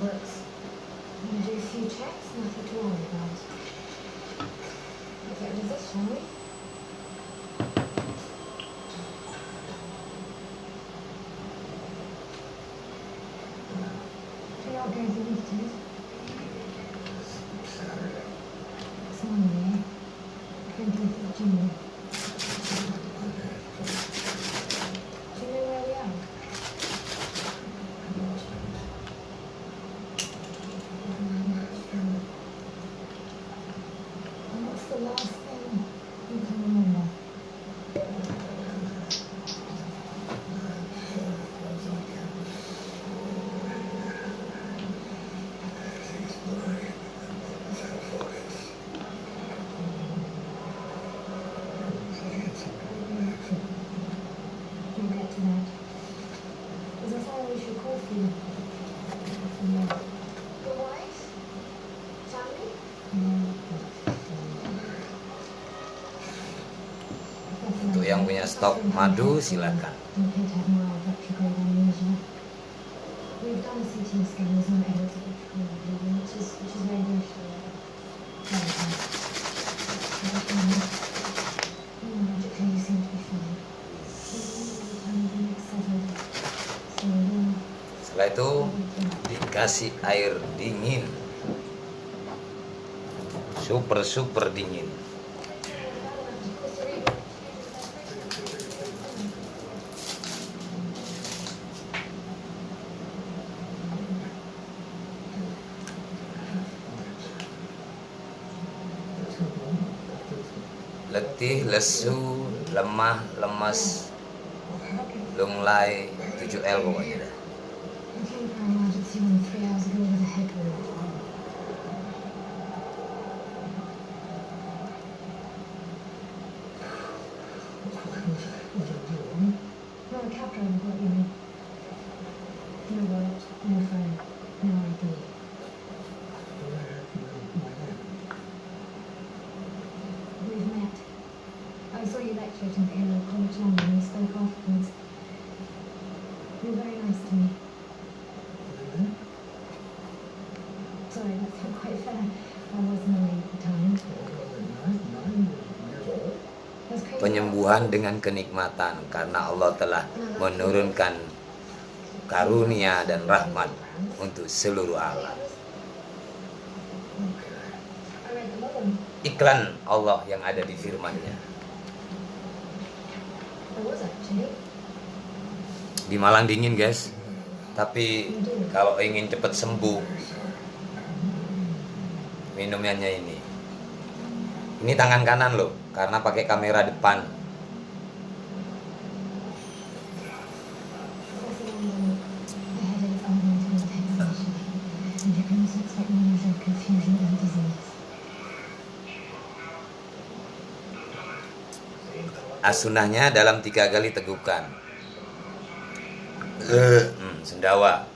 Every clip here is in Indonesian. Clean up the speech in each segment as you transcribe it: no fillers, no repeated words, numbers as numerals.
works. I'm going to do a few checks, nothing to worry about. Let's get rid of this, shall we? Do you know what day of the week it is? Saturday. It's Monday, 20th of June. Monday. Do you know where we are? And what's the last thing you can remember? We'll get to that. Is there someone we should call for you? Your wife? Family? Untuk yang punya stok madu silakan. You appear to have mild retrograde amnesia. We've done a CT scan, there's no evidence of retrograde bleeding, which is very reassuring. Very good. Neurologically, you seem to be fine. Setelah itu dikasih air dingin, super dingin. Letih, lesu, lemah, lemas, lunglai, 7L pokoknya dah. I came for an emergency room 3 hours ago with a head wound. No, a cab driver brought you in. No wallet, no phone, no ID. We've met. I saw you lecturing at Hillel College London. We spoke afterwards. You were very nice to me. Sorry, that's not quite fair. I wasn't away at the time. That's crazy. Penyembuhan dengan kenikmatan karena Allah telah menurunkan karunia dan rahmat untuk seluruh alam. I read them all. Iklan Allah yang ada di firman-Nya. I was actually. Di Malang dingin, guys. Tapi kalau ingin cepat sembuh, minumnya ini. Ini tangan kanan loh, karena pakai kamera depan. As-sunnahnya dalam 3 kali tegukan. Sendawa.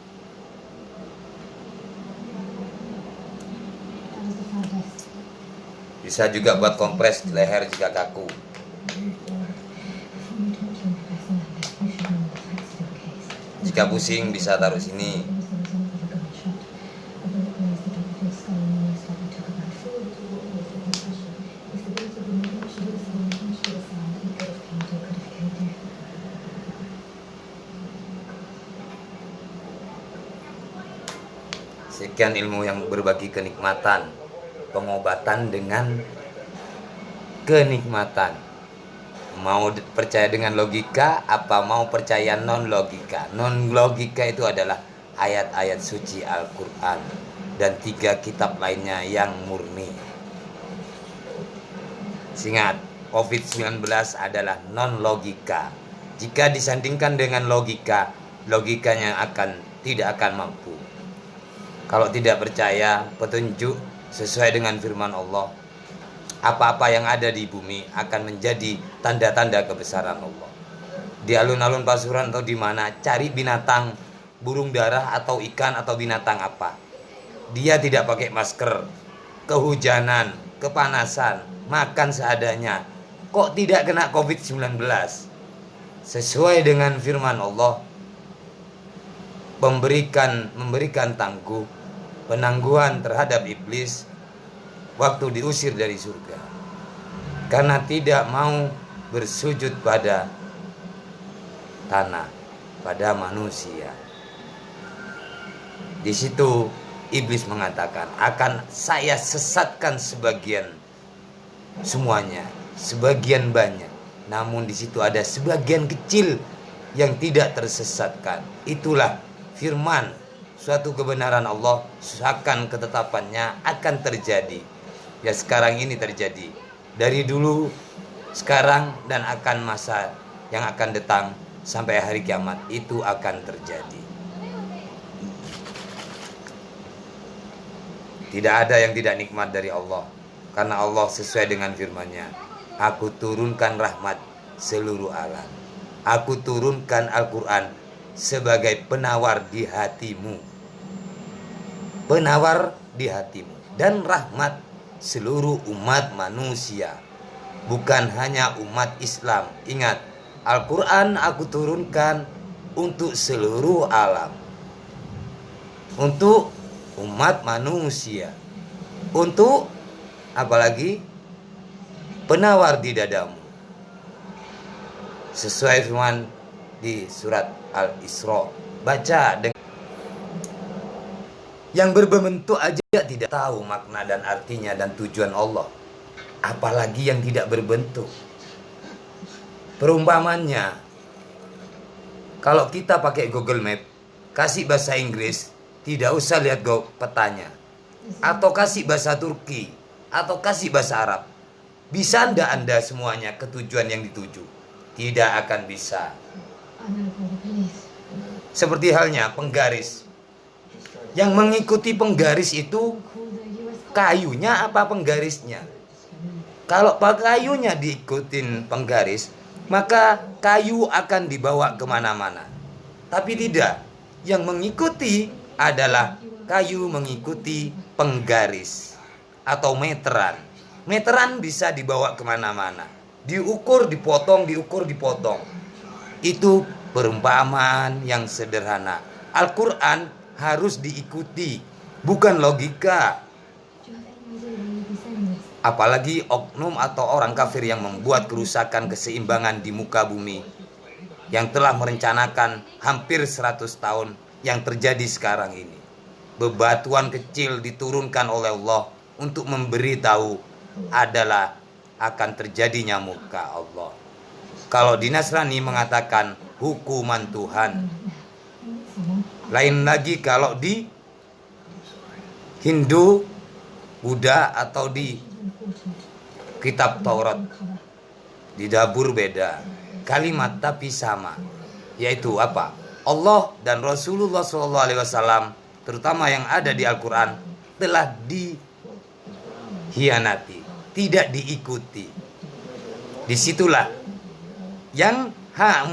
Bisa juga buat kompres di leher jika kaku. Jika pusing bisa taruh sini. Sekian ilmu yang berbagi kenikmatan, pengobatan dengan kenikmatan. Mau percaya dengan logika, apa mau percaya non logika? Non logika itu adalah ayat-ayat suci Al-Quran dan 3 kitab lainnya yang murni. Ingat, COVID-19 adalah non logika. Jika disandingkan dengan logika, logikanya tidak akan mampu. Kalau tidak percaya petunjuk sesuai dengan firman Allah, apa-apa yang ada di bumi akan menjadi tanda-tanda kebesaran Allah. Di alun-alun Pasuruan atau di mana, cari binatang, burung darah atau ikan atau binatang apa. Dia tidak pakai masker, kehujanan, kepanasan, makan seadanya. Kok tidak kena COVID-19? Sesuai dengan firman Allah, memberikan tangguh penangguhan terhadap iblis waktu diusir dari surga karena tidak mau bersujud pada tanah, pada manusia. Di situ iblis mengatakan, akan saya sesatkan sebagian semuanya, sebagian banyak. Namun di situ ada sebagian kecil yang tidak tersesatkan. Itulah firman, suatu kebenaran Allah akan ketetapannya akan terjadi. Ya sekarang ini terjadi. Dari dulu, sekarang, dan akan masa yang akan datang sampai hari kiamat itu akan terjadi. Tidak ada yang tidak nikmat dari Allah. Karena Allah sesuai dengan firman-Nya, aku turunkan rahmat seluruh alam. Aku turunkan Al-Quran sebagai penawar di hatimu. Penawar di hatimu. Dan rahmat seluruh umat manusia. Bukan hanya umat Islam. Ingat, Al-Quran aku turunkan untuk seluruh alam. Untuk umat manusia. Untuk apalagi penawar di dadamu. Sesuai firman di surat Al-Isra. Baca dengan yang berbentuk aja tidak tahu makna dan artinya dan tujuan Allah. Apalagi yang tidak berbentuk. Perumpamannya, kalau kita pakai Google Map, kasih bahasa Inggris, tidak usah lihat petanya. Atau kasih bahasa Turki, atau kasih bahasa Arab. Bisa Anda semuanya ke tujuan yang dituju? Tidak akan bisa. Seperti halnya penggaris. Yang mengikuti penggaris itu kayunya apa penggarisnya? Kalau kayunya diikutin penggaris, maka kayu akan dibawa kemana-mana. Tapi tidak. Yang mengikuti adalah kayu mengikuti penggaris atau meteran. Meteran bisa dibawa kemana-mana. Diukur, dipotong, diukur, dipotong. Itu perumpamaan yang sederhana. Al-Quran harus diikuti, bukan logika. Apalagi oknum atau orang kafir yang membuat kerusakan keseimbangan di muka bumi, yang telah merencanakan hampir 100 tahun yang terjadi sekarang ini. Bebatuan kecil diturunkan oleh Allah untuk memberitahu adalah akan terjadinya murka Allah. Kalau di Nasrani mengatakan hukuman Tuhan. Lain lagi kalau di Hindu, Buddha, atau di kitab Taurat. Di dapur beda. Kalimat tapi sama. Yaitu apa? Allah dan Rasulullah SAW, terutama yang ada di Al-Quran, telah dihianati, tidak diikuti. Disitulah yang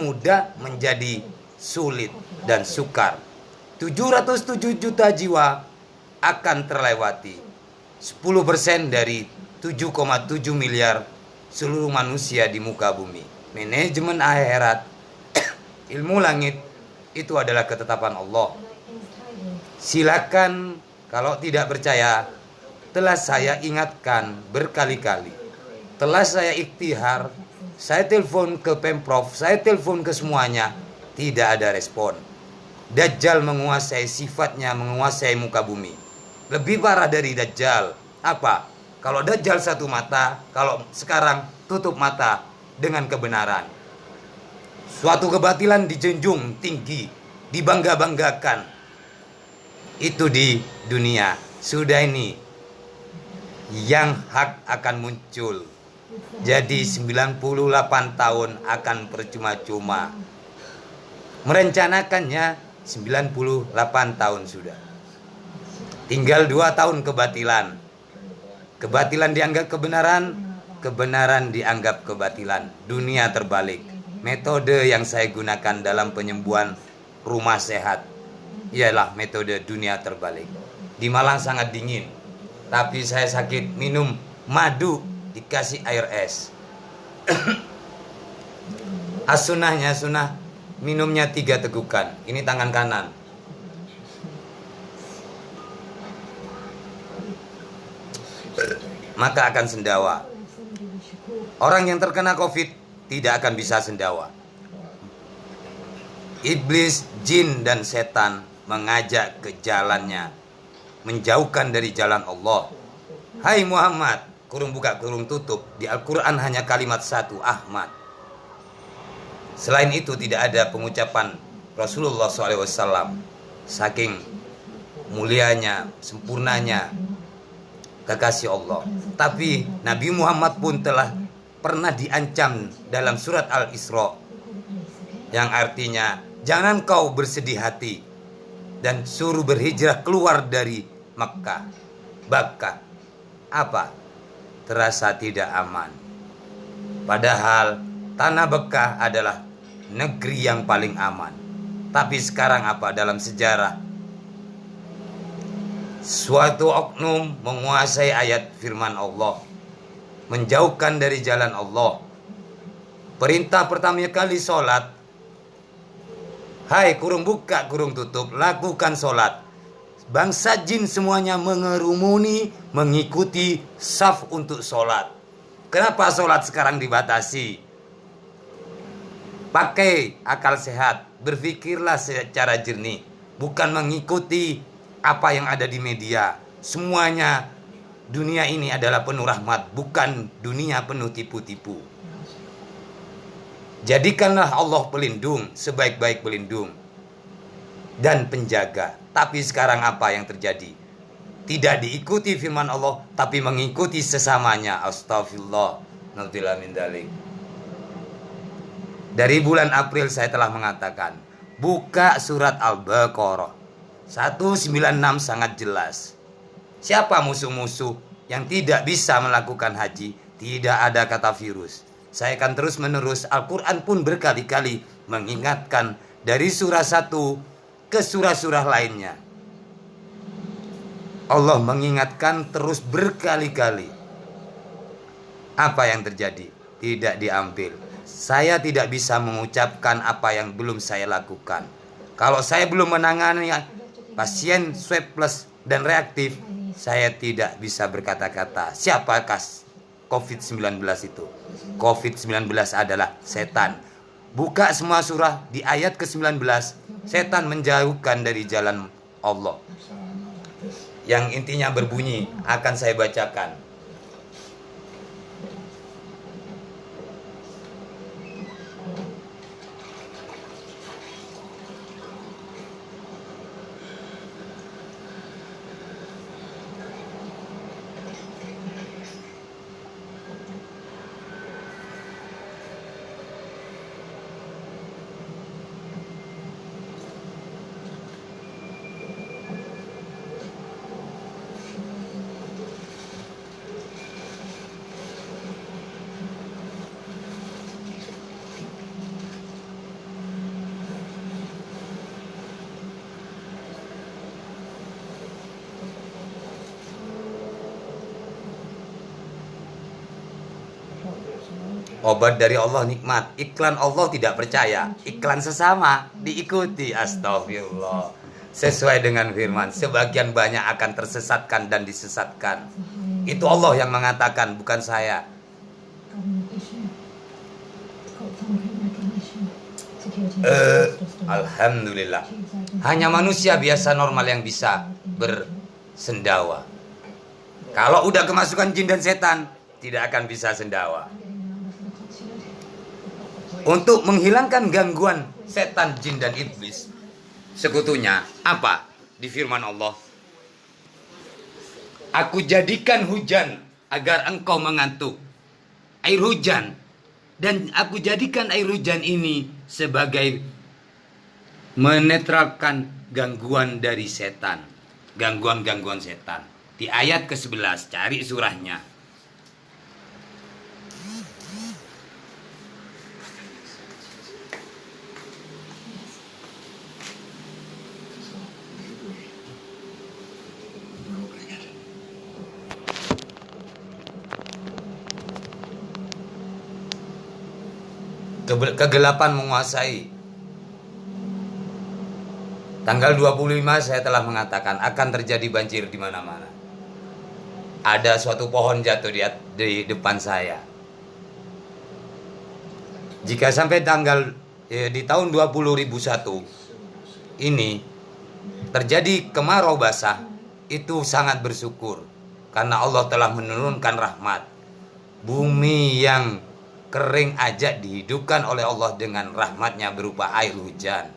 mudah menjadi sulit dan sukar. 707 juta jiwa akan terlewati. 10% dari 7,7 miliar seluruh manusia di muka bumi. Manajemen akhirat, ilmu langit, itu adalah ketetapan Allah. Silakan, kalau tidak percaya, telah saya ingatkan berkali-kali. Telah saya iktihar, saya telepon ke Pemprov, saya telepon ke semuanya, tidak ada respon. Dajjal menguasai sifatnya, menguasai muka bumi. Lebih parah dari Dajjal. Apa? Kalau Dajjal satu mata, kalau sekarang tutup mata dengan kebenaran. Suatu kebatilan dijunjung tinggi, dibangga-banggakan. Itu di dunia. Sudah ini yang hak akan muncul. Jadi 98 tahun akan percuma-cuma. Merencanakannya 98 tahun sudah. Tinggal 2 tahun kebatilan. Kebatilan dianggap kebenaran, kebenaran dianggap kebatilan. Dunia terbalik. Metode yang saya gunakan dalam penyembuhan rumah sehat ialah metode dunia terbalik. Di Malang sangat dingin, tapi saya sakit, minum madu dikasih air es. As-sunnahnya sunnah minumnya 3 tegukan. Ini tangan kanan. maka akan sendawa. Orang yang terkena COVID tidak akan bisa sendawa. Iblis, jin, dan setan mengajak ke jalannya, menjauhkan dari jalan Allah. Hai Muhammad, kurung buka kurung tutup, di Al-Quran hanya kalimat satu, Ahmad. Selain itu tidak ada pengucapan Rasulullah SAW. Saking mulianya, sempurnanya kekasih Allah. Tapi Nabi Muhammad pun telah pernah diancam dalam surat Al-Isra, yang artinya jangan kau bersedih hati dan suruh berhijrah keluar dari Makkah. Bahkan apa? Terasa tidak aman. Padahal tanah Mekah adalah negeri yang paling aman. Tapi sekarang apa? Dalam sejarah, suatu oknum menguasai ayat firman Allah, menjauhkan dari jalan Allah. Perintah pertama kali sholat, hai kurung buka kurung tutup, lakukan sholat. Bangsa jin semuanya mengerumuni, mengikuti saf untuk sholat. Kenapa sholat sekarang dibatasi? Pakai akal sehat, berpikirlah secara jernih, bukan mengikuti apa yang ada di media. Semuanya, dunia ini adalah penuh rahmat, bukan dunia penuh tipu-tipu. Jadikanlah Allah pelindung, sebaik-baik pelindung dan penjaga. Tapi sekarang apa yang terjadi? Tidak diikuti firman Allah, tapi mengikuti sesamanya. Astagfirullah. Naudzubillah min dzalik. Dari bulan April saya telah mengatakan, buka surat Al-Baqarah 196 sangat jelas. Siapa musuh-musuh yang tidak bisa melakukan haji? Tidak ada kata virus. Saya akan terus menerus, Al-Quran pun berkali-kali mengingatkan dari surah 1 ke surah-surah lainnya. Allah mengingatkan terus berkali-kali. Apa yang terjadi? Tidak diambil. Saya tidak bisa mengucapkan apa yang belum saya lakukan. Kalau saya belum menangani pasien swab plus dan reaktif, saya tidak bisa berkata-kata. Siapakah COVID-19 itu? COVID-19 adalah setan. Buka semua surah di ayat ke-19. Setan menjauhkan dari jalan Allah. Yang intinya berbunyi, akan saya bacakan. Obat dari Allah nikmat. Iklan Allah tidak percaya. Iklan sesama diikuti. Astagfirullah. Sesuai dengan firman, sebagian banyak akan tersesatkan dan disesatkan. Itu Allah yang mengatakan, bukan saya. Alhamdulillah. Hanya manusia biasa normal yang bisa bersendawa. Kalau udah kemasukan jin dan setan, tidak akan bisa sendawa. Untuk menghilangkan gangguan setan, jin, dan iblis, sekutunya apa? Di firman Allah, aku jadikan hujan agar engkau mengantuk. Air hujan. Dan aku jadikan air hujan ini sebagai menetralkan gangguan dari setan. Gangguan-gangguan setan. Di ayat ke-11, cari surahnya. Kegelapan menguasai. Tanggal 25 saya telah mengatakan akan terjadi banjir di mana-mana. ada suatu pohon jatuh di depan saya. Jika sampai di tahun 20.001 ini terjadi kemarau basah, itu sangat bersyukur karena Allah telah menurunkan rahmat. Bumi yang kering aja dihidupkan oleh Allah dengan rahmatnya berupa air hujan.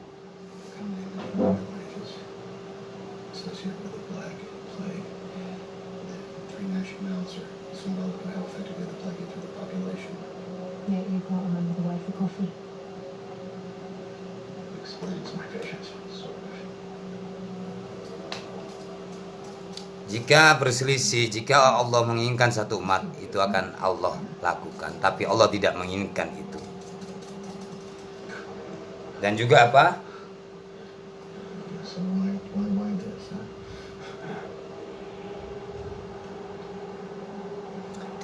Associated with the Black Plague. The three nationalities are symbolic of how effectively the plague entered the population. Yeah, you can't remember the word for coffee. Explains my patience, sort of. Jika berselisih, jika Allah menginginkan satu umat, itu akan Allah lakukan. Tapi Allah tidak menginginkan itu. Dan juga apa? So why this, huh?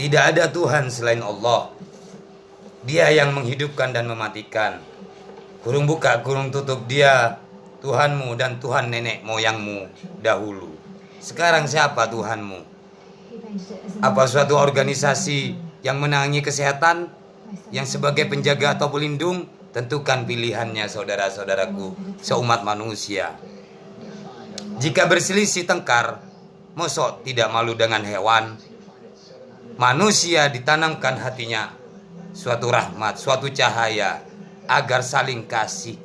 Tidak ada Tuhan selain Allah. Dia yang menghidupkan dan mematikan. Kurung buka, kurung tutup. Dia Tuhanmu dan Tuhan nenek moyangmu dahulu. Sekarang siapa Tuhanmu? Apa suatu organisasi yang menangani kesehatan, yang sebagai penjaga atau pelindung? Tentukan pilihannya, saudara-saudaraku, seumat manusia. Jika berselisih tengkar, mosok tidak malu dengan hewan. Manusia ditanamkan hatinya suatu rahmat, suatu cahaya, agar saling kasih,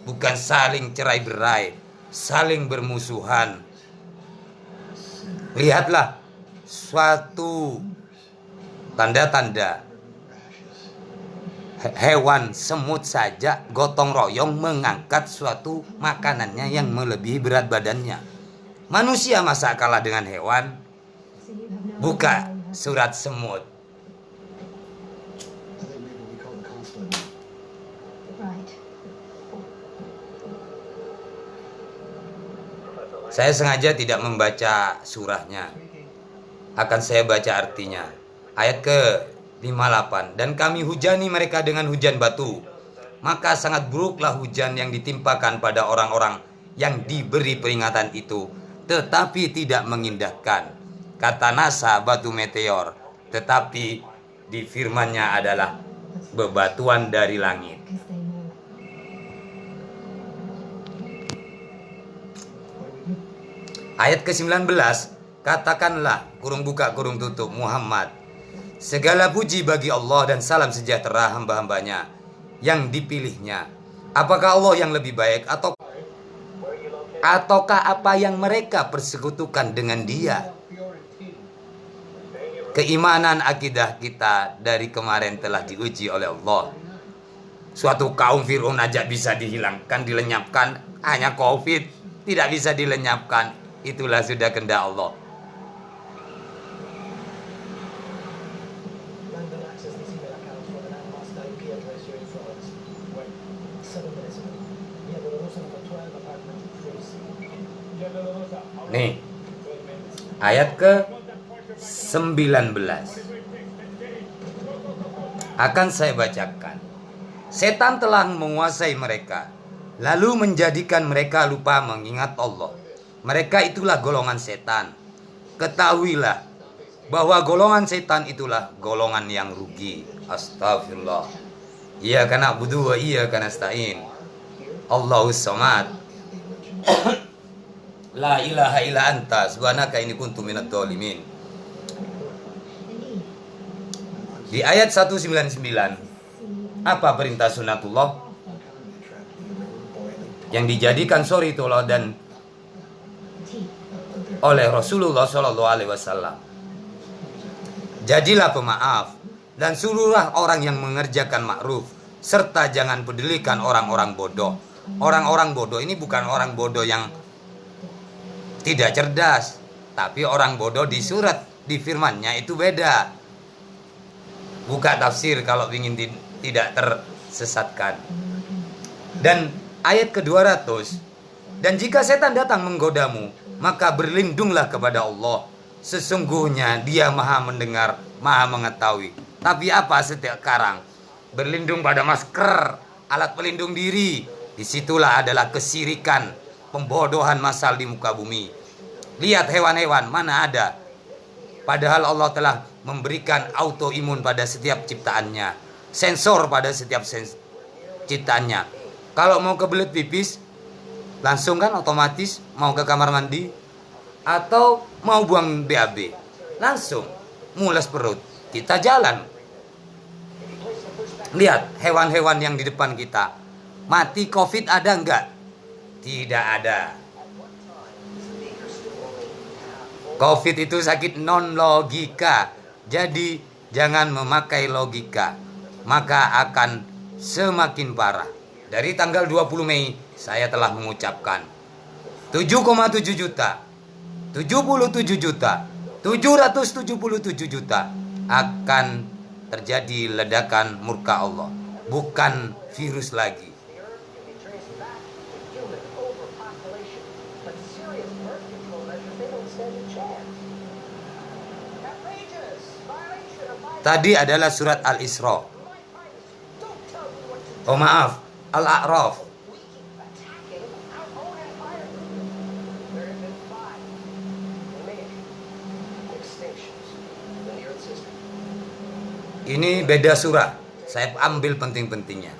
bukan saling cerai-berai, saling bermusuhan. Lihatlah suatu tanda-tanda hewan semut saja gotong royong mengangkat suatu makanannya yang melebihi berat badannya. Manusia masa kalah dengan hewan? Buka surat semut. I think maybe we call the consulate. Right. Saya sengaja tidak membaca surahnya. Akan saya baca artinya. Ayat ke-58. Dan kami hujani mereka dengan hujan batu. Maka sangat buruklah hujan yang ditimpakan pada orang-orang yang diberi peringatan itu, tetapi tidak mengindahkan. Kata NASA batu meteor, tetapi di firman-Nya adalah bebatuan dari langit. Because they know. Ayat ke-19, katakanlah, kurung buka, kurung tutup, Muhammad, segala puji bagi Allah dan salam sejahtera hamba-hambanya yang dipilihnya. Apakah Allah yang lebih baik ataukah apa yang mereka persekutukan dengan Dia? Keimanan akidah kita dari kemarin telah diuji oleh Allah. Suatu kaum Fir'aun aja bisa dihilangkan, dilenyapkan. Hanya COVID tidak bisa dilenyapkan. Itulah sudah kehendak Allah. Random access this email account for the last IP address here in France. When? 7 minutes ago. Via Dolorosa number 12, apartment 3C. Nih, ayat ke-19 akan saya bacakan. Setan telah menguasai mereka, lalu menjadikan mereka lupa mengingat Allah. Mereka itulah golongan setan. Ketahuilah bahwa golongan setan itulah golongan yang rugi. Astagfirullah. Iyyaka na'budu wa iyyaka nasta'in. Allahus samad. La ilaha illa anta subhanaka inni kuntu minadh dhalimin. Di ayat 199, apa perintah sunatullah yang dijadikan suri dan oleh Rasulullah SAW? Jadilah pemaaf dan suruhlah orang yang mengerjakan ma'ruf, serta jangan pedulikan orang-orang bodoh. Orang-orang bodoh ini bukan orang bodoh yang tidak cerdas, tapi orang bodoh di surat, di firman-Nya itu beda. Buka tafsir kalau ingin tidak tersesatkan. Dan ayat ke-200, dan jika setan datang menggodamu, maka berlindunglah kepada Allah. Sesungguhnya Dia Maha mendengar, Maha mengetahui. Tapi apa sekarang? Berlindung pada masker, alat pelindung diri. Disitulah adalah kesirikan, pembodohan massal di muka bumi. Lihat hewan-hewan, mana ada Padahal Allah telah memberikan autoimun pada setiap ciptaannya, sensor pada setiap ciptaannya. Kalau mau kebelet pipis, langsung kan otomatis mau ke kamar mandi, atau mau buang BAB, langsung mules perut, kita jalan. Lihat hewan-hewan yang di depan kita, mati COVID ada enggak? Tidak ada. COVID itu sakit non logika. Jadi jangan memakai logika, maka akan semakin parah. Dari tanggal 20 Mei saya telah mengucapkan 7,7 juta, 77 juta, 777 juta akan terjadi ledakan murka Allah, bukan virus lagi. Tadi adalah surat Al-Isra. Oh maaf, Al-A'raf. Ini beda surah. Saya ambil penting-pentingnya.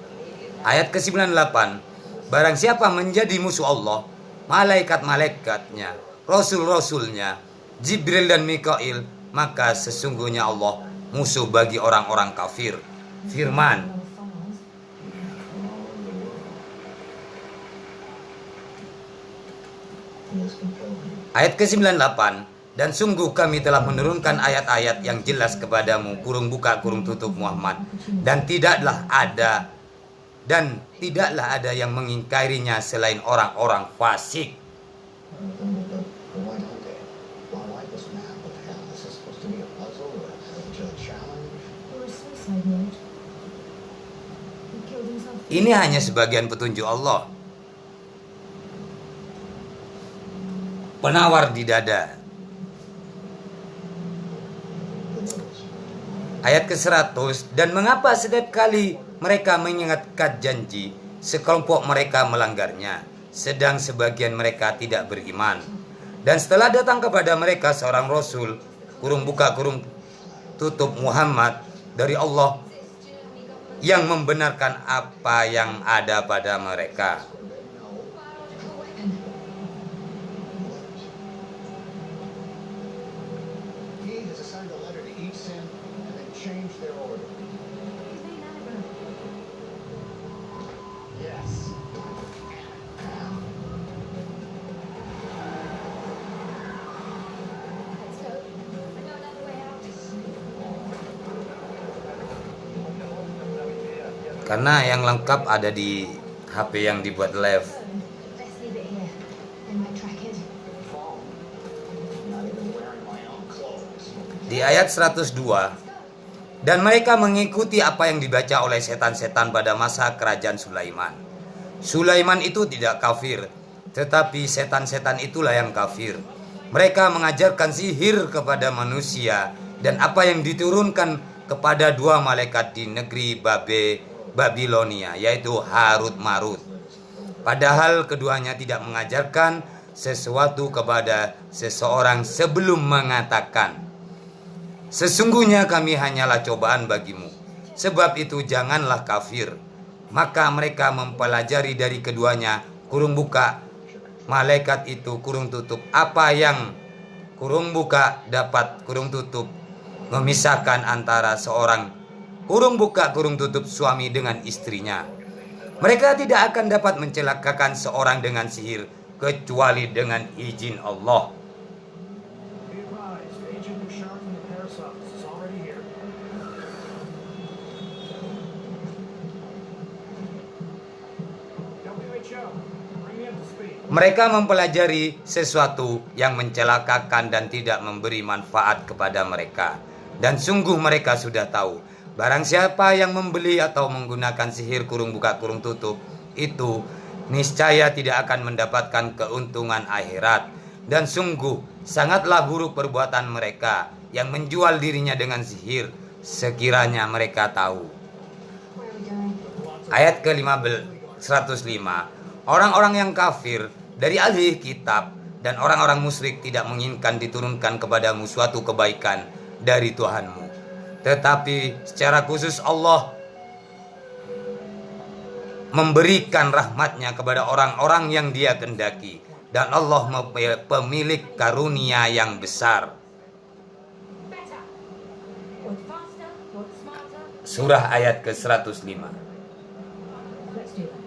Ayat ke-98. Barang siapa menjadi musuh Allah, malaikat-malaikatnya, rasul-rasulnya, Jibril dan Mikail, maka sesungguhnya Allah musuh bagi orang-orang kafir. Firman ayat ke-98, dan sungguh kami telah menurunkan ayat-ayat yang jelas kepadamu, kurung buka kurung tutup Muhammad, dan tidaklah ada yang mengingkarinya selain orang-orang fasik. Ini hanya sebagian petunjuk Allah. Penawar di dada. Ayat ke-100, dan mengapa setiap kali mereka mengingatkan janji, sekelompok mereka melanggarnya, sedang sebagian mereka tidak beriman. Dan setelah datang kepada mereka seorang rasul, kurung buka kurung tutup Muhammad, dari Allah, yang membenarkan apa yang ada pada mereka. Karena yang lengkap ada di HP yang dibuat live. Let's leave it here. They might track it. Di ayat 102, dan mereka mengikuti apa yang dibaca oleh setan-setan pada masa kerajaan Sulaiman. Sulaiman itu tidak kafir, tetapi setan-setan itulah yang kafir. Mereka mengajarkan sihir kepada manusia dan apa yang diturunkan kepada dua malaikat di negeri Babilonia, yaitu Harut Marut. Padahal keduanya tidak mengajarkan sesuatu kepada seseorang sebelum mengatakan, sesungguhnya kami hanyalah cobaan bagimu, sebab itu janganlah kafir. Maka mereka mempelajari dari keduanya, kurung buka, malaikat itu kurung tutup, apa yang kurung buka dapat kurung tutup memisahkan antara seorang kurung buka kurung tutup suami dengan istrinya. Mereka tidak akan dapat mencelakakan seorang dengan sihir kecuali dengan izin Allah. Mereka mempelajari sesuatu yang mencelakakan dan tidak memberi manfaat kepada mereka. Dan sungguh mereka sudah tahu, barang siapa yang membeli atau menggunakan sihir kurung buka kurung tutup, itu niscaya tidak akan mendapatkan keuntungan akhirat. Dan sungguh sangatlah buruk perbuatan mereka yang menjual dirinya dengan sihir, sekiranya mereka tahu. Ayat ke-105, orang-orang yang kafir dari ahli kitab dan orang-orang musyrik tidak menginginkan diturunkan kepadamu suatu kebaikan dari Tuhanmu. Tetapi secara khusus Allah memberikan rahmatnya kepada orang-orang yang Dia kehendaki. Dan Allah pemilik karunia yang besar. Better. Work faster, work smarter. Surah ayat ke-105. Let's do that.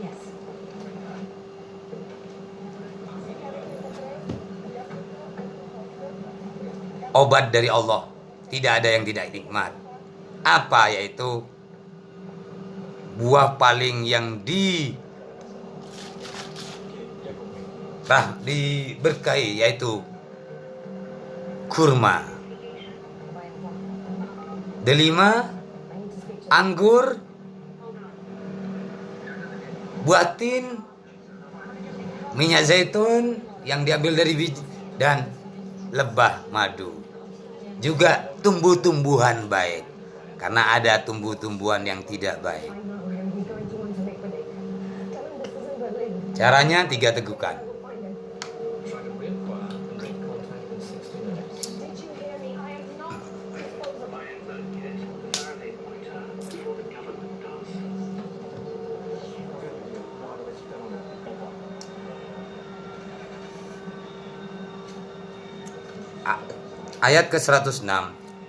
Yes. Obat dari Allah, tidak ada yang tidak nikmat. Apa yaitu buah paling yang diberkahi, yaitu kurma, delima, anggur, buah tin, minyak zaitun yang diambil dari biji, dan lebah madu. Juga tumbuh-tumbuhan baik, karena ada tumbuh-tumbuhan yang tidak baik. Caranya 3 tegukan. Ayat ke-106.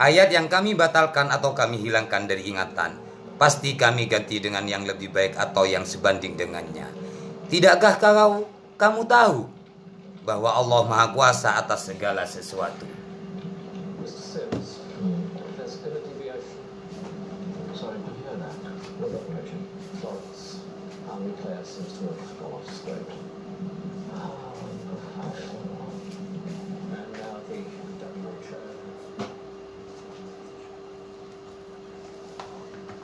Ayat yang kami batalkan atau kami hilangkan dari ingatan, pasti kami ganti dengan yang lebih baik atau yang sebanding dengannya. Tidakkah kamu tahu bahwa Allah Maha Kuasa atas segala sesuatu? Mr. Sims, if there's been a deviation. Sorry, did you hear that? No deviation. Florence, Army Claire seems to have gone off script. Unprofessional. And now the WHO.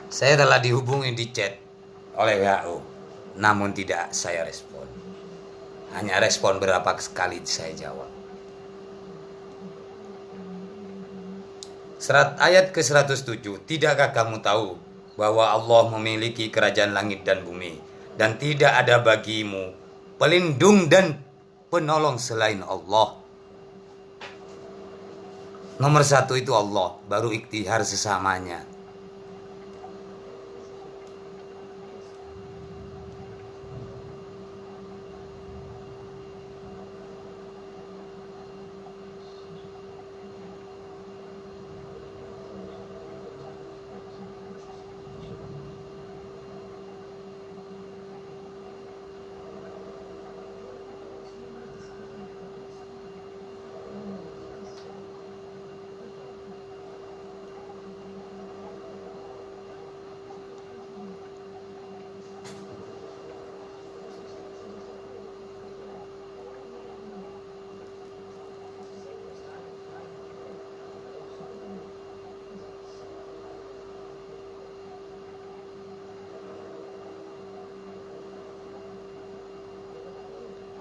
Saya telah dihubungi di chat oleh WHO, namun tidak saya respon. Hanya respon berapa sekali saya jawab. Ayat ke-107. Tidakkah kamu tahu bahwa Allah memiliki kerajaan langit dan bumi, dan tidak ada bagimu pelindung dan penolong selain Allah. Nomor 1 itu Allah, baru ikhtiar sesamanya.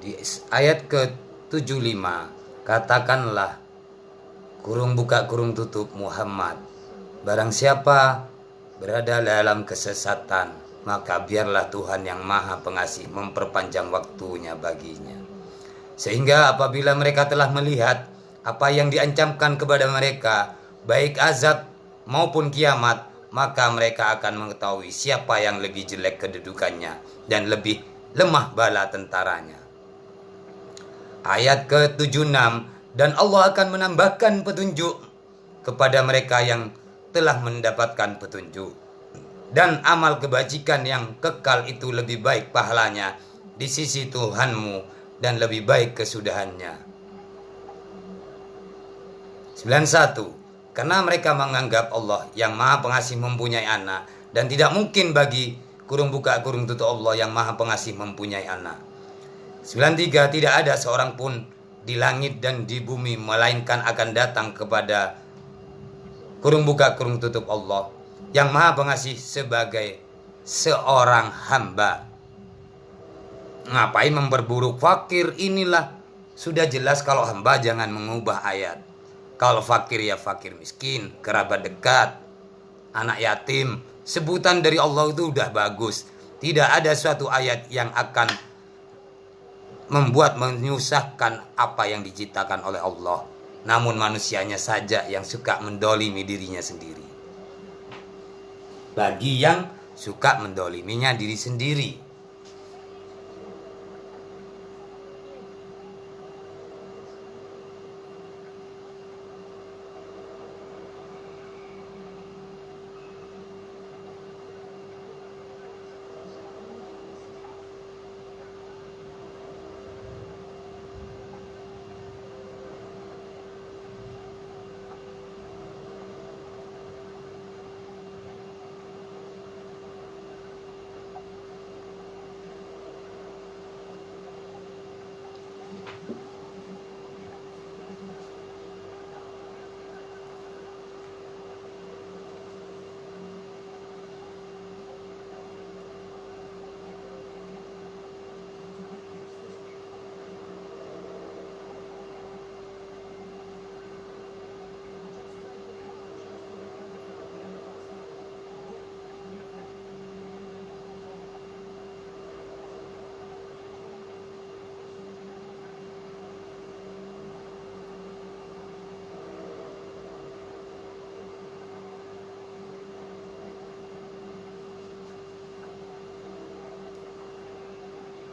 Di ayat ke-75, katakanlah, kurung buka kurung tutup Muhammad, barang siapa berada dalam kesesatan, maka biarlah Tuhan yang Maha Pengasih memperpanjang waktunya baginya. Sehingga apabila mereka telah melihat apa yang diancamkan kepada mereka, baik azab maupun kiamat, maka mereka akan mengetahui siapa yang lebih jelek kedudukannya dan lebih lemah bala tentaranya. Ayat ke-76, dan Allah akan menambahkan petunjuk kepada mereka yang telah mendapatkan petunjuk, dan amal kebajikan yang kekal itu lebih baik pahalanya di sisi Tuhanmu dan lebih baik kesudahannya. 91. Karena mereka menganggap Allah yang Maha Pengasih mempunyai anak, dan tidak mungkin bagi kurung buka kurung tutup Allah yang Maha Pengasih mempunyai anak. 93. Tidak ada seorang pun di langit dan di bumi melainkan akan datang kepada kurung buka kurung tutup Allah yang Maha Pengasih sebagai seorang hamba. Ngapain memperburuk fakir? Inilah sudah jelas kalau hamba jangan mengubah ayat. Kalau fakir ya fakir miskin, kerabat dekat, anak yatim, sebutan dari Allah itu udah bagus. Tidak ada suatu ayat yang akan membuat menyusahkan apa yang diciptakan oleh Allah. Namun manusianya saja yang suka mendolimi dirinya sendiri. Bagi yang suka mendoliminya diri sendiri.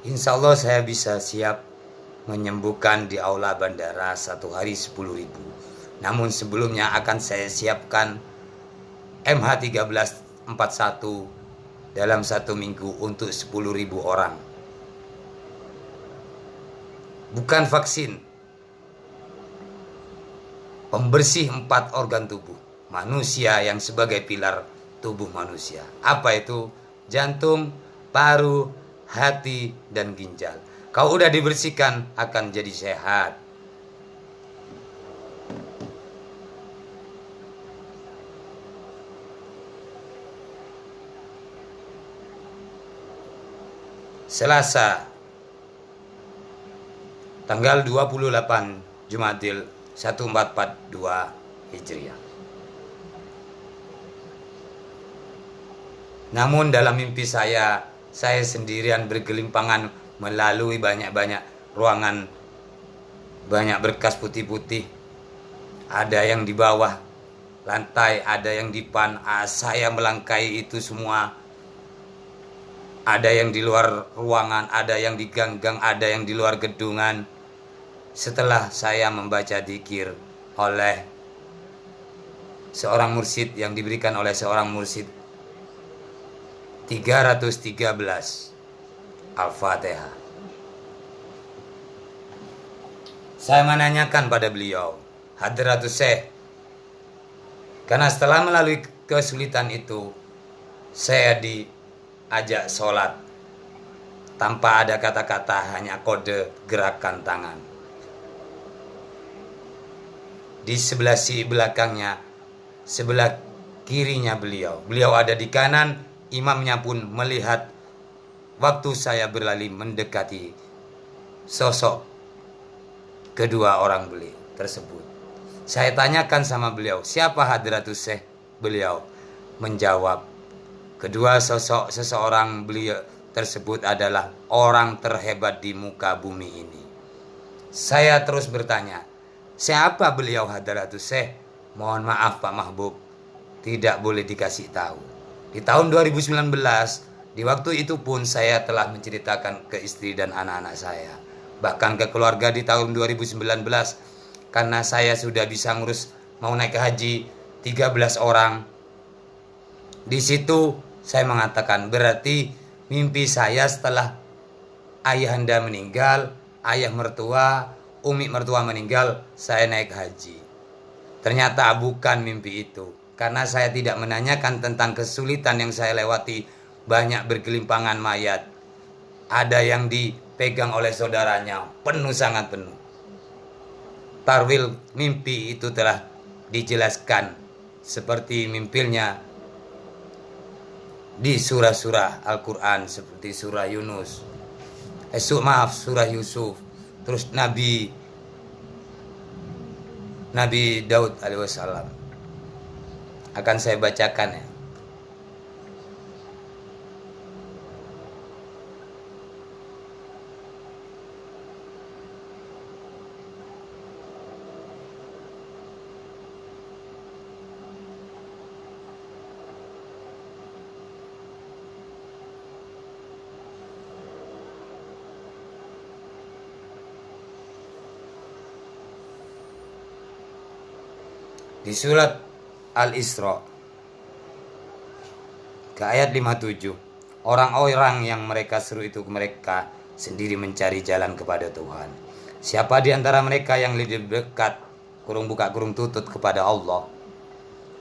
Insya Allah saya bisa siap menyembuhkan di aula bandara 1 hari 10.000. Namun sebelumnya akan saya siapkan MH1341 dalam 1 minggu untuk 10.000 orang. Bukan vaksin, pembersih 4 organ tubuh manusia yang sebagai pilar tubuh manusia. Apa itu? Jantung, paru, hati, dan ginjal. Kau udah dibersihkan akan jadi sehat. Selasa tanggal 28 Jumadil 1442 Hijriah. Namun dalam mimpi saya sendirian bergelimpangan melalui banyak-banyak ruangan, banyak berkas putih-putih. Ada yang di bawah lantai, ada yang di depan. Saya melangkai itu semua. Ada yang di luar ruangan, ada yang di ganggang, ada yang di luar gedungan. Setelah saya membaca dzikir oleh seorang mursyid yang diberikan oleh seorang mursyid 313 Al-Fatihah. Saya menanyakan pada beliau, Hadratus Syekh, karena setelah melalui kesulitan itu, saya diajak sholat tanpa ada kata-kata, hanya kode gerakan tangan. Di sebelah belakangnya, sebelah kirinya beliau ada di kanan, imamnya pun melihat waktu saya berlari mendekati sosok kedua orang beliau tersebut. Saya tanyakan sama beliau, siapa Hadratus Syekh? Beliau menjawab, kedua sosok seseorang beliau tersebut adalah orang terhebat di muka bumi ini. Saya terus bertanya, siapa beliau Hadratus Syekh? Mohon maaf Pak Mahbub, tidak boleh dikasih tahu. Di tahun 2019, di waktu itu pun saya telah menceritakan ke istri dan anak-anak saya. Bahkan ke keluarga di tahun 2019, karena saya sudah bisa ngurus mau naik ke haji 13 orang. Di situ saya mengatakan, berarti mimpi saya setelah ayahanda meninggal, ayah mertua, umi mertua meninggal, saya naik haji. Ternyata bukan mimpi itu. Karena saya tidak menanyakan tentang kesulitan yang saya lewati, banyak bergelimpangan mayat. Ada yang dipegang oleh saudaranya, penuh, sangat penuh. Tarwil mimpi itu telah dijelaskan seperti mimpinya di surah-surah Al-Quran, seperti surah Yunus, surah Yusuf, terus Nabi Daud alaihissalam. Akan saya bacakan ya. Di surat Al-Isra ke ayat 57, orang-orang yang mereka seru itu mereka sendiri mencari jalan kepada Tuhan. Siapa di antara mereka yang lebih dekat kurung buka kurung tutup kepada Allah?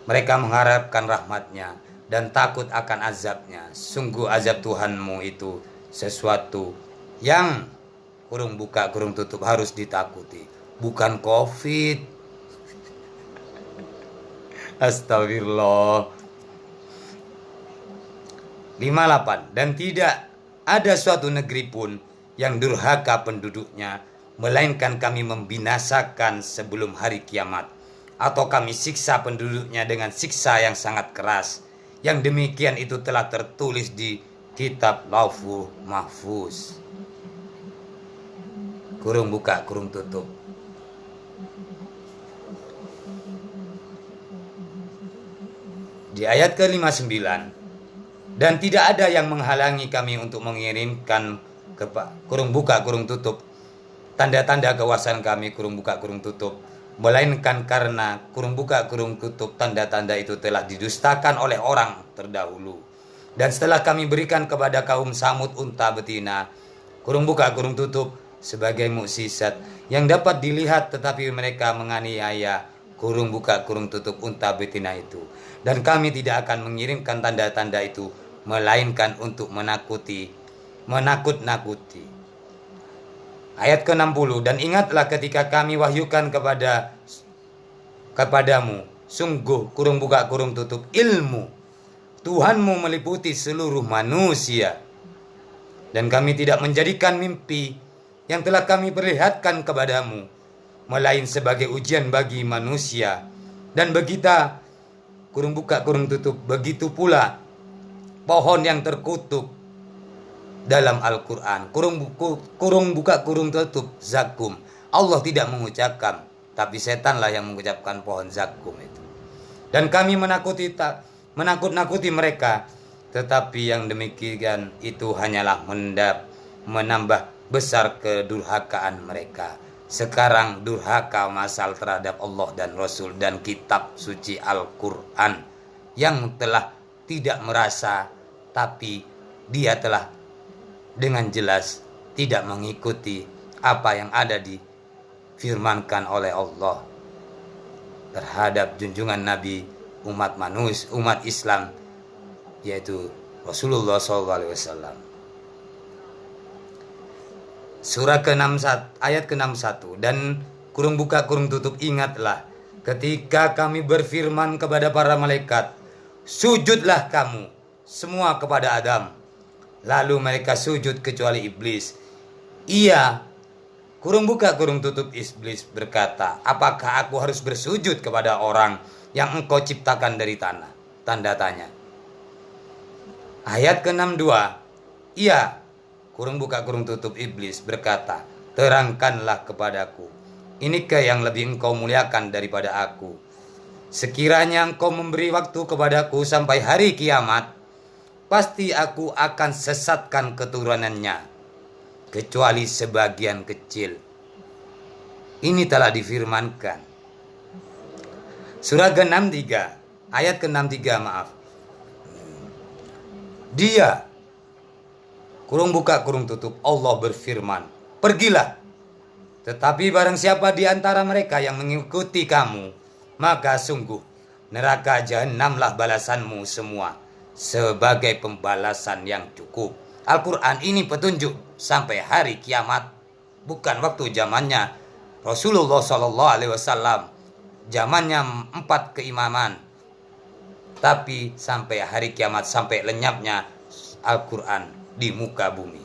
Mereka mengharapkan rahmatnya dan takut akan azabnya. Sungguh azab Tuhanmu itu sesuatu yang kurung buka kurung tutup harus ditakuti, bukan COVID. Astagfirullah. 58. Dan tidak ada suatu negeri pun yang durhaka penduduknya, melainkan kami membinasakan sebelum hari kiamat, atau kami siksa penduduknya dengan siksa yang sangat keras. Yang demikian itu telah tertulis di kitab Lauhul Mahfuz. Kurung buka kurung tutup. Di ayat ke-59, dan tidak ada yang menghalangi kami untuk mengirimkan kurung buka kurung tutup tanda-tanda kekuasaan kami kurung buka kurung tutup, melainkan karena kurung buka kurung tutup tanda-tanda itu telah didustakan oleh orang terdahulu. Dan setelah kami berikan kepada kaum Samud unta betina kurung buka kurung tutup sebagai mukjizat yang dapat dilihat, tetapi mereka menganiaya kurung buka kurung tutup unta betina itu. Dan kami tidak akan mengirimkan tanda-tanda itu, melainkan untuk menakut-nakuti. Ayat ke-60, dan ingatlah ketika kami wahyukan kepadamu, sungguh kurung buka kurung tutup ilmu Tuhanmu meliputi seluruh manusia. Dan kami tidak menjadikan mimpi yang telah kami perlihatkan kepadamu, melain sebagai ujian bagi manusia. Dan begitu kurung buka kurung tutup, begitu pula pohon yang terkutuk dalam Al-Quran, kurung buka kurung tutup zakum. Allah tidak mengucapkan, tapi setanlah yang mengucapkan pohon zakum itu. Dan kami menakut-nakuti mereka, tetapi yang demikian itu hanyalah menambah besar kedurhakaan mereka. Sekarang durhaka masal terhadap Allah dan Rasul dan kitab suci Al-Quran, yang telah tidak merasa, tapi dia telah dengan jelas tidak mengikuti apa yang ada difirmankan oleh Allah terhadap junjungan Nabi umat Islam, yaitu Rasulullah SAW. Surah ke-61 ayat ke-61, dan kurung buka kurung tutup, ingatlah ketika kami berfirman kepada para malaikat, sujudlah kamu semua kepada Adam. Lalu mereka sujud kecuali iblis. Ia kurung buka kurung tutup iblis berkata, apakah aku harus bersujud kepada orang yang engkau ciptakan dari tanah? Tanda tanya. Ayat ke-62, ia kurung buka kurung tutup iblis berkata, terangkanlah kepadaku, inikah yang lebih engkau muliakan daripada aku? Sekiranya engkau memberi waktu kepadaku sampai hari kiamat, pasti aku akan sesatkan keturunannya, kecuali sebagian kecil. Ini telah difirmankan. Surah ke-63 ayat ke-63, Dia kurung buka kurung tutup, Allah berfirman, pergilah. Tetapi barang siapa di antara mereka yang mengikuti kamu, maka sungguh neraka jahanamlah balasanmu semua, sebagai pembalasan yang cukup. Al-Quran ini petunjuk sampai hari kiamat, bukan waktu zamannya Rasulullah SAW, zamannya 4 keimaman, tapi sampai hari kiamat, sampai lenyapnya Al-Quran di muka bumi.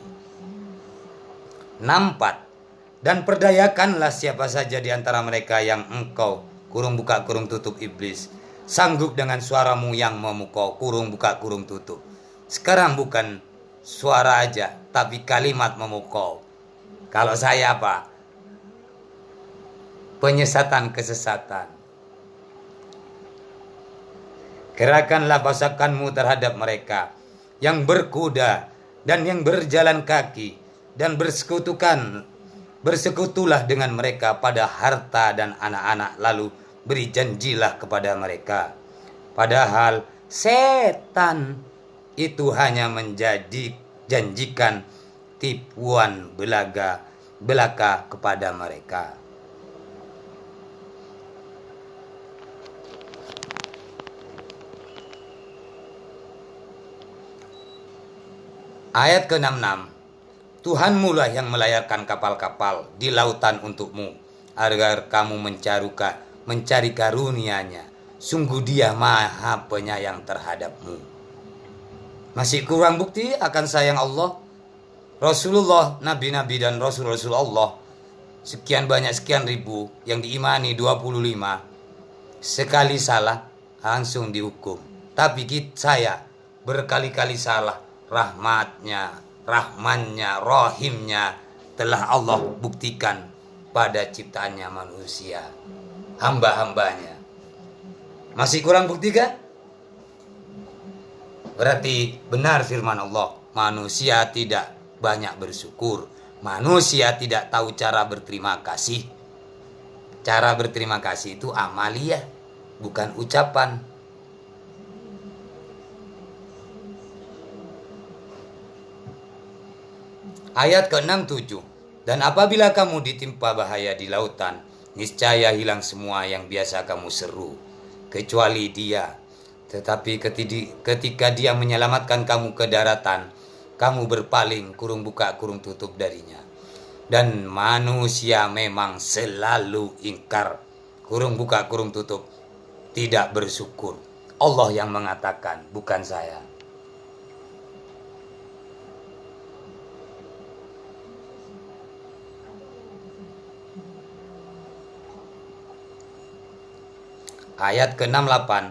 64. Dan perdayakanlah siapa saja di antara mereka yang engkau kurung buka kurung tutup iblis sanggup dengan suaramu yang memukau kurung buka kurung tutup. Sekarang bukan suara aja, tapi kalimat memukau. Kalau saya apa? Penyesatan kesesatan. Gerakanlah pasakanmu terhadap mereka yang berkuda dan yang berjalan kaki, dan bersekutulah dengan mereka pada harta dan anak-anak, lalu beri janjilah kepada mereka. Padahal setan itu hanya menjadi janjikan tipuan belaka kepada mereka. Ayat ke-66. Tuhanmu lah yang melayarkan kapal-kapal di lautan untukmu, agar kamu mencari karunia-Nya. Sungguh Dia Maha Penyayang terhadapmu. Masih kurang bukti akan sayang Allah? Rasulullah, nabi-nabi dan rasul-rasul Allah, sekian banyak sekian ribu yang diimani 25, sekali salah langsung dihukum. Tapi saya berkali-kali salah, rahmatnya, rahmannya, rahimnya telah Allah buktikan pada ciptaannya manusia, hamba-hambanya. Masih kurang bukti kan? Berarti benar firman Allah, manusia tidak banyak bersyukur, manusia tidak tahu cara berterima kasih. Cara berterima kasih itu amaliyah, bukan ucapan. Ayat ke-67. Dan apabila kamu ditimpa bahaya di lautan, niscaya hilang semua yang biasa kamu seru, kecuali Dia. Tetapi ketika Dia menyelamatkan kamu ke daratan, kamu berpaling, kurung buka kurung tutup darinya. Dan manusia memang selalu ingkar, kurung buka kurung tutup, tidak bersyukur. Allah yang mengatakan, bukan saya. Ayat ke-68.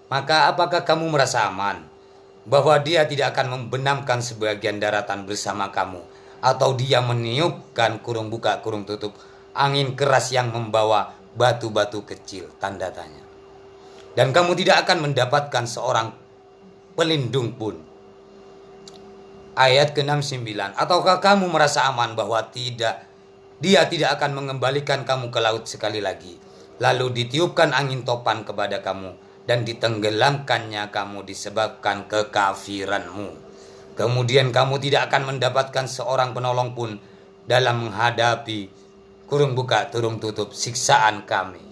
Maka apakah kamu merasa aman bahwa Dia tidak akan membenamkan sebagian daratan bersama kamu, atau Dia meniupkan kurung buka kurung tutup angin keras yang membawa batu-batu kecil? Tanda tanya. Dan kamu tidak akan mendapatkan seorang pelindung pun. Ayat ke-69. Ataukah kamu merasa aman bahwa Dia tidak akan mengembalikan kamu ke laut sekali lagi, lalu ditiupkan angin topan kepada kamu, dan ditenggelamkannya kamu disebabkan kekafiranmu. Kemudian kamu tidak akan mendapatkan seorang penolong pun dalam menghadapi kurung buka kurung tutup siksaan kami.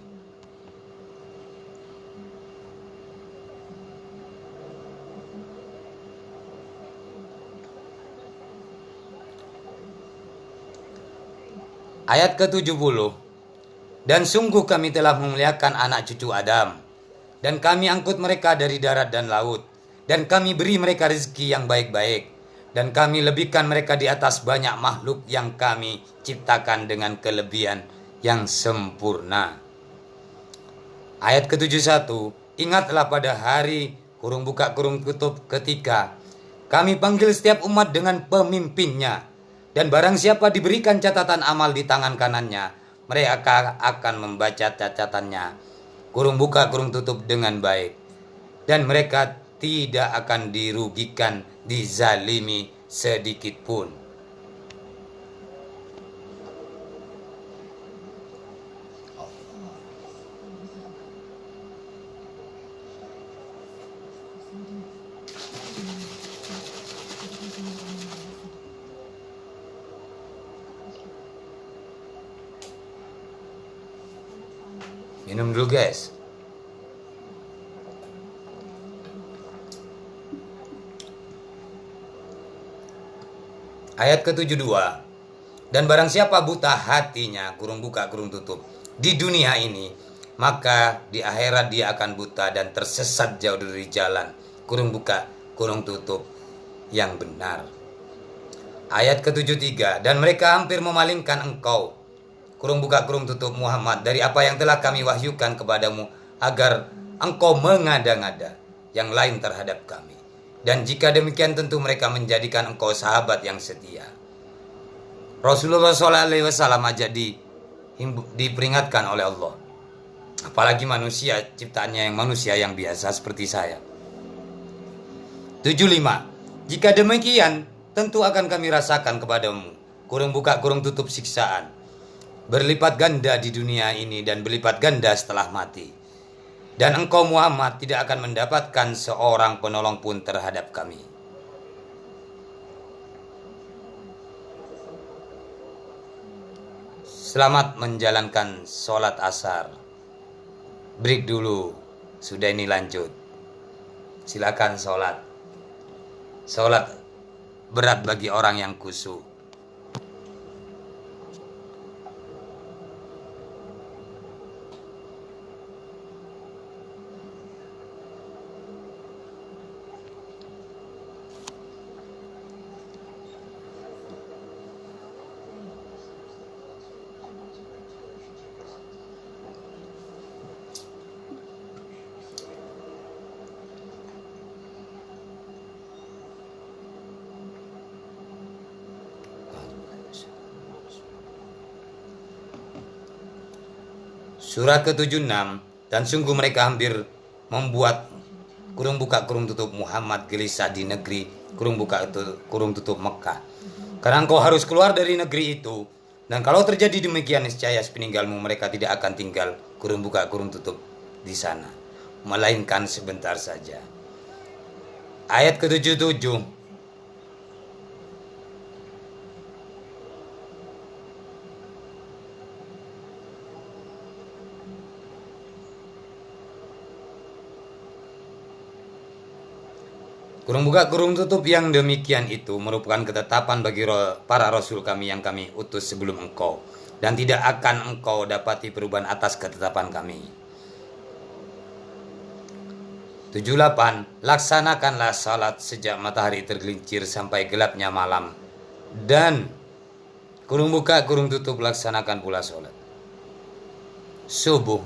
Ayat ke-70. Dan sungguh kami telah memuliakan anak cucu Adam, dan kami angkut mereka dari darat dan laut, dan kami beri mereka rezeki yang baik-baik, dan kami lebihkan mereka di atas banyak makhluk yang kami ciptakan dengan kelebihan yang sempurna. Ayat ke-71. Ingatlah pada hari kurung buka kurung tutup ketika kami panggil setiap umat dengan pemimpinnya, dan barang siapa diberikan catatan amal di tangan kanannya, mereka akan membaca catatannya, kurung buka kurung tutup, dengan baik. Dan mereka tidak akan dirugikan, dizalimi sedikit pun. Minum dulu guys. Ayat ke-72. Dan barang siapa buta hatinya, kurung buka kurung tutup, di dunia ini, maka di akhirat dia akan buta dan tersesat jauh dari jalan, kurung buka kurung tutup, yang benar. Ayat ke-73. Dan mereka hampir memalingkan engkau, kurung buka kurung tutup, Muhammad, dari apa yang telah kami wahyukan kepadamu, agar engkau mengada-ngada yang lain terhadap kami. Dan jika demikian tentu mereka menjadikan engkau sahabat yang setia. Rasulullah SAW aja diperingatkan oleh Allah. Apalagi manusia, ciptaannya yang manusia yang biasa seperti saya. 75. Jika demikian tentu akan kami rasakan kepadamu, kurung buka kurung tutup, siksaan. berlipat ganda di dunia ini dan berlipat ganda setelah mati. Dan engkau Muhammad tidak akan mendapatkan seorang penolong pun terhadap kami. Selamat menjalankan sholat asar. Break dulu, sudah ini lanjut. Silakan sholat. Sholat berat bagi orang yang khusyuk. Surah ke-76, dan sungguh mereka hampir membuat kurung buka kurung tutup Muhammad gelisah di negeri kurung buka kurung tutup Mekah. Karena engkau harus keluar dari negeri itu, dan kalau terjadi demikian niscaya sepeninggalmu mereka tidak akan tinggal kurung buka kurung tutup di sana, melainkan sebentar saja. Ayat ke-77. Kurung buka kurung tutup yang demikian itu merupakan ketetapan bagi para rasul kami yang kami utus sebelum engkau, dan tidak akan engkau dapati perubahan atas ketetapan kami. 78. Laksanakanlah salat sejak matahari tergelincir sampai gelapnya malam, dan kurung buka kurung tutup laksanakan pula salat subuh.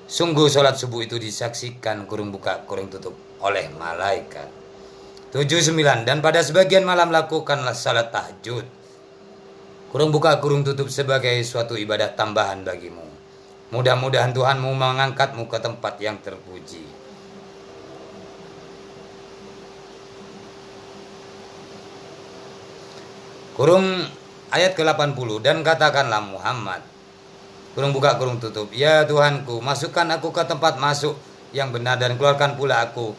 Sungguh salat subuh itu disaksikan kurung buka kurung tutup oleh malaikat. 79. Dan pada sebagian malam lakukanlah salat tahajud. Kurung buka kurung tutup sebagai suatu ibadah tambahan bagimu. Mudah-mudahan Tuhanmu mengangkatmu ke tempat yang terpuji. Kurung ayat ke-80. Dan katakanlah Muhammad, kurung buka kurung tutup, ya Tuhanku, masukkan aku ke tempat masuk yang benar dan keluarkan pula aku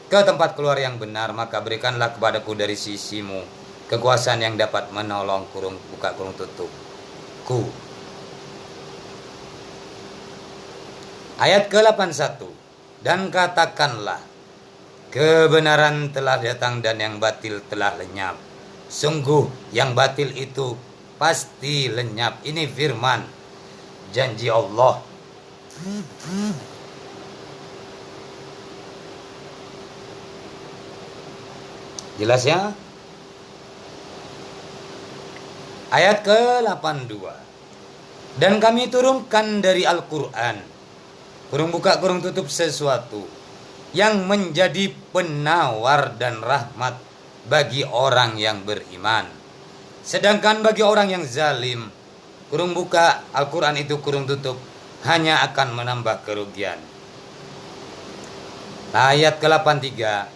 ke tempat keluar yang benar, maka berikanlah kepadaku dari sisimu kekuasaan yang dapat menolong kurung buka kurung tutupku. Ayat ke-81. Dan katakanlah, kebenaran telah datang dan yang batil telah lenyap. Sungguh yang batil itu pasti lenyap. Ini firman janji Allah. Jelas ya? Ayat ke-82. Dan kami turunkan dari Al-Quran, kurung buka kurung tutup, sesuatu yang menjadi penawar dan rahmat bagi orang yang beriman. Sedangkan bagi orang yang zalim, kurung buka Al-Quran itu kurung tutup hanya akan menambah kerugian. Ayat ke-83.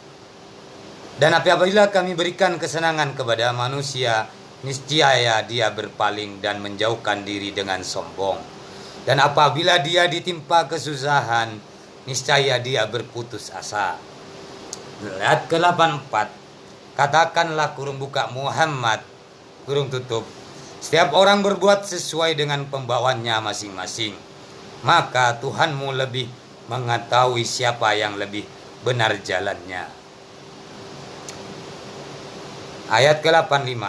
Dan apabila kami berikan kesenangan kepada manusia, niscaya dia berpaling dan menjauhkan diri dengan sombong. Dan apabila dia ditimpa kesusahan, niscaya dia berputus asa. Ayat ke-84. Katakanlah kurung buka Muhammad kurung tutup, setiap orang berbuat sesuai dengan pembawaannya masing-masing, maka Tuhanmu lebih mengetahui siapa yang lebih benar jalannya. Ayat ke-85.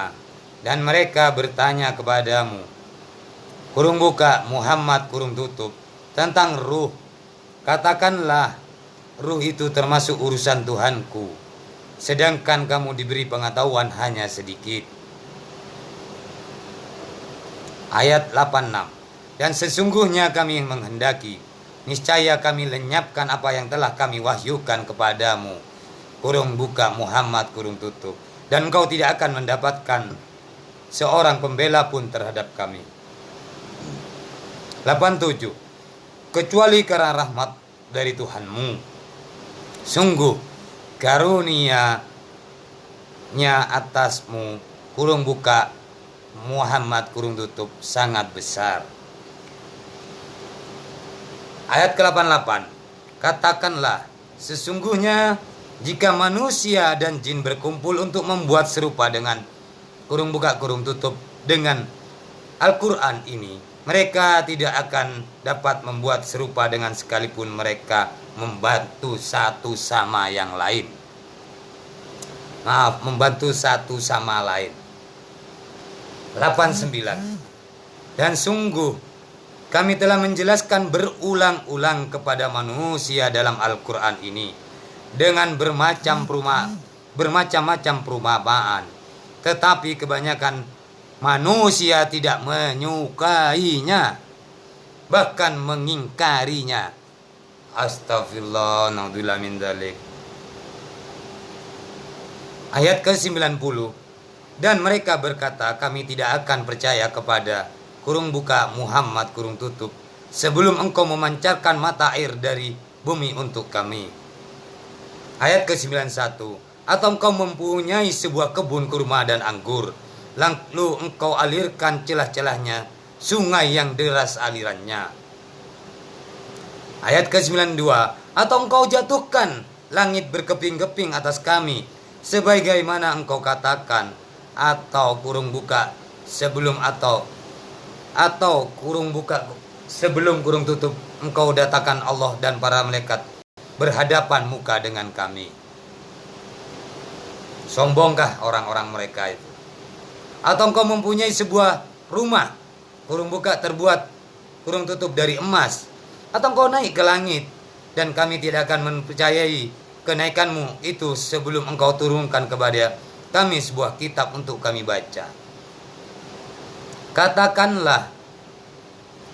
Dan mereka bertanya kepadamu, kurung buka Muhammad kurung tutup, tentang ruh. Katakanlah, ruh itu termasuk urusan Tuhanku, sedangkan kamu diberi pengetahuan hanya sedikit. Ayat 86. Dan sesungguhnya kami menghendaki, niscaya kami lenyapkan apa yang telah kami wahyukan kepadamu, kurung buka Muhammad kurung tutup, dan engkau tidak akan mendapatkan seorang pembela pun terhadap kami. 87. Kecuali karena rahmat dari Tuhanmu. Sungguh karunia-Nya atasmu, kurung buka Muhammad kurung tutup, sangat besar. Ayat ke-88. Katakanlah, sesungguhnya jika manusia dan jin berkumpul untuk membuat serupa dengan kurung buka kurung tutup dengan Al-Quran ini, mereka tidak akan dapat membuat serupa dengan sekalipun mereka membantu satu sama yang lain. Membantu satu sama lain. 89. Dan sungguh kami telah menjelaskan berulang-ulang kepada manusia dalam Al-Quran ini dengan bermacam-macam perumpamaan. Tetapi kebanyakan manusia tidak menyukainya, bahkan mengingkarinya. Astagfirullah, naudzubillah min dzalik. Ayat ke-90. Dan mereka berkata, kami tidak akan percaya kepada kurung buka Muhammad kurung tutup sebelum engkau memancarkan mata air dari bumi untuk kami. Ayat ke-91. Atau engkau mempunyai sebuah kebun kurma dan anggur, lalu engkau alirkan celah-celahnya sungai yang deras alirannya. Ayat ke-92. Atau engkau jatuhkan langit berkeping-keping atas kami sebagaimana engkau katakan, atau kurung buka sebelum kurung tutup engkau datangkan Allah dan para malaikat berhadapan muka dengan kami. Sombongkah orang-orang mereka itu? Atau engkau mempunyai sebuah rumah kurung buka terbuat kurung tutup dari emas, atau engkau naik ke langit dan kami tidak akan mempercayai kenaikanmu itu sebelum engkau turunkan kepada kami sebuah kitab untuk kami baca. Katakanlah,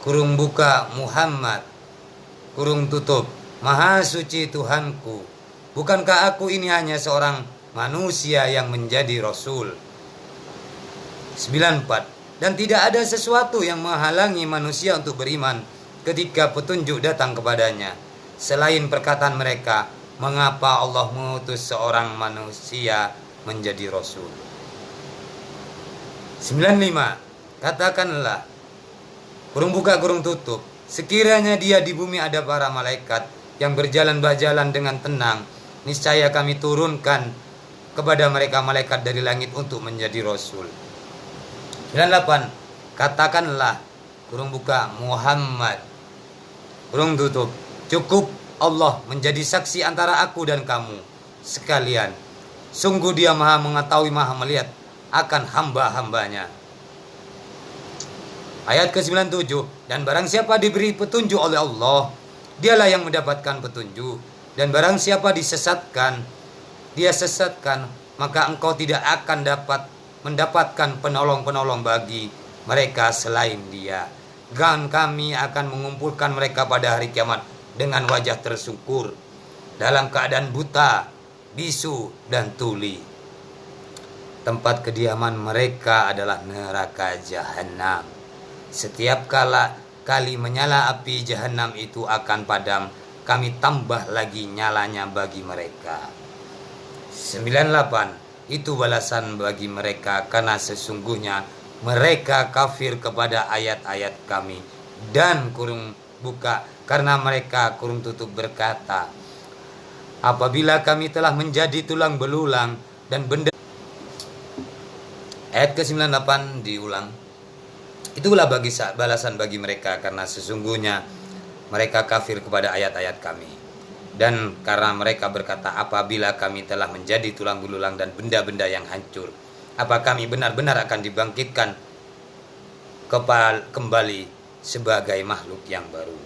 kurung buka Muhammad kurung tutup, Maha suci Tuhanku, bukankah aku ini hanya seorang manusia yang menjadi Rasul? 94. Dan tidak ada sesuatu yang menghalangi manusia untuk beriman ketika petunjuk datang kepadanya, selain perkataan mereka, mengapa Allah mengutus seorang manusia menjadi Rasul? 95. Katakanlah, kurung buka kurung tutup, sekiranya dia di bumi ada para malaikat yang berjalan dengan tenang, niscaya kami turunkan kepada mereka malaikat dari langit untuk menjadi Rasul. 98. Katakanlah, kurung buka Muhammad kurung tutup, cukup Allah menjadi saksi antara aku dan kamu sekalian. Sungguh dia maha mengetahui, maha melihat akan hamba-hambanya. Ayat ke-97. Dan barang siapa diberi petunjuk oleh Allah, dialah yang mendapatkan petunjuk. Dan barang siapa dia sesatkan, maka engkau tidak akan dapat mendapatkan penolong-penolong bagi mereka selain dia. Dan kami akan mengumpulkan mereka pada hari kiamat dengan wajah tersungkur, dalam keadaan buta, bisu, dan tuli. Tempat kediaman mereka adalah neraka jahanam. Setiap kali menyala api jahanam itu akan padam, kami tambah lagi nyalanya bagi mereka. 98. Itu balasan bagi mereka karena sesungguhnya mereka kafir kepada ayat-ayat kami. Dan kurung buka, karena mereka kurung tutup berkata, apabila kami telah menjadi tulang belulang dan benda. Ayat ke-98 diulang. Itulah balasan bagi mereka karena sesungguhnya mereka kafir kepada ayat-ayat kami. Dan karena mereka berkata, apabila kami telah menjadi tulang belulang dan benda-benda yang hancur, apa kami benar-benar akan dibangkitkan kembali sebagai makhluk yang baru?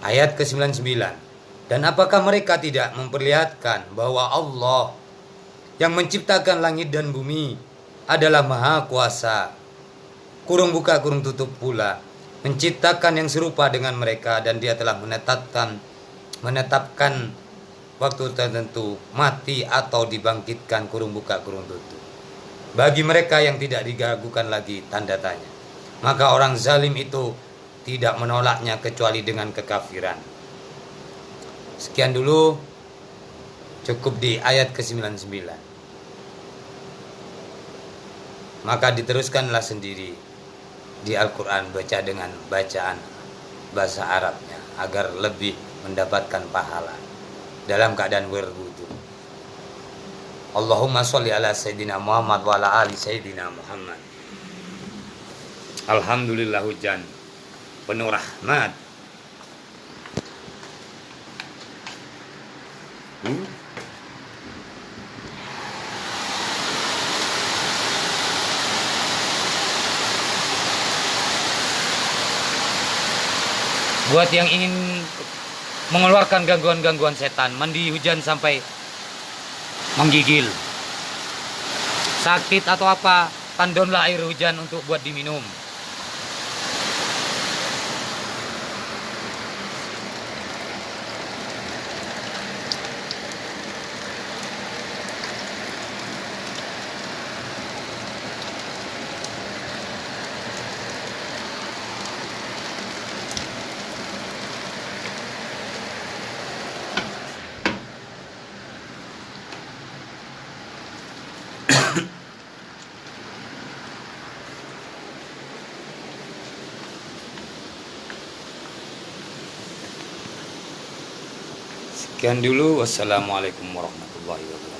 Ayat ke-99. Dan apakah mereka tidak memperlihatkan bahwa Allah yang menciptakan langit dan bumi adalah maha kuasa, kurung buka kurung tutup pula, menciptakan yang serupa dengan mereka, dan dia telah menetapkan waktu tertentu mati atau dibangkitkan kurung buka kurung tutup. Bagi mereka yang tidak diragukan lagi tanda tanya, maka orang zalim itu tidak menolaknya kecuali dengan kekafiran. Sekian dulu, cukup di ayat ke-99. Maka diteruskanlah sendiri di Al-Quran, baca dengan bacaan bahasa Arabnya agar lebih mendapatkan pahala dalam keadaan berwudu. Allahumma sholli ala Sayyidina Muhammad wa ala ali Sayyidina Muhammad. Alhamdulillah hujan penuh rahmat. Buat yang ingin mengeluarkan gangguan-gangguan setan, mandi hujan sampai menggigil, sakit atau apa, tandonlah air hujan untuk buat diminum. Sekian dulu, wassalamualaikum warahmatullahi wabarakatuh.